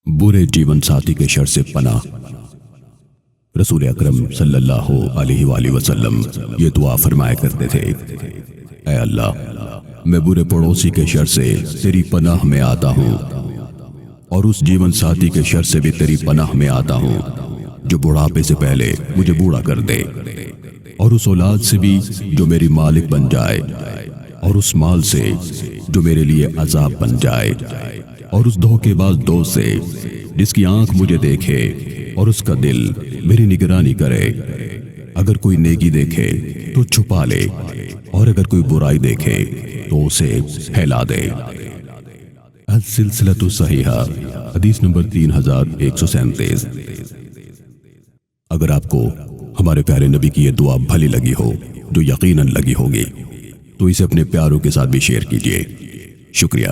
برے جیون ساتھی کے شر سے پناہ۔ رسول اکرم صلی اللہ علیہ وآلہ وسلم یہ دعا فرمایا کرتے تھے، اے اللہ، میں برے پڑوسی کے شر سے تیری پناہ میں آتا ہوں، اور اس جیون ساتھی کے شر سے بھی تیری پناہ میں آتا ہوں جو بڑھاپے سے پہلے مجھے بوڑھا کر دے، اور اس اولاد سے بھی جو میری مالک بن جائے، اور اس مال سے جو میرے لیے عذاب بن جائے، اور اس دھوکے باز دوست سے جس کی آنکھ مجھے دیکھے اور اس کا دل میری نگرانی کرے۔ اگر کوئی نیکی دیکھے تو چھپا لے، اور اگر کوئی برائی دیکھے تو اسے پھیلا دے۔ السلسلۃ الصحیحہ، حدیث نمبر 3137۔ اگر آپ کو ہمارے پیارے نبی کی یہ دعا بھلی لگی ہو، جو یقیناً لگی ہوگی، تو اسے اپنے پیاروں کے ساتھ بھی شیئر کیجیے۔ شکریہ۔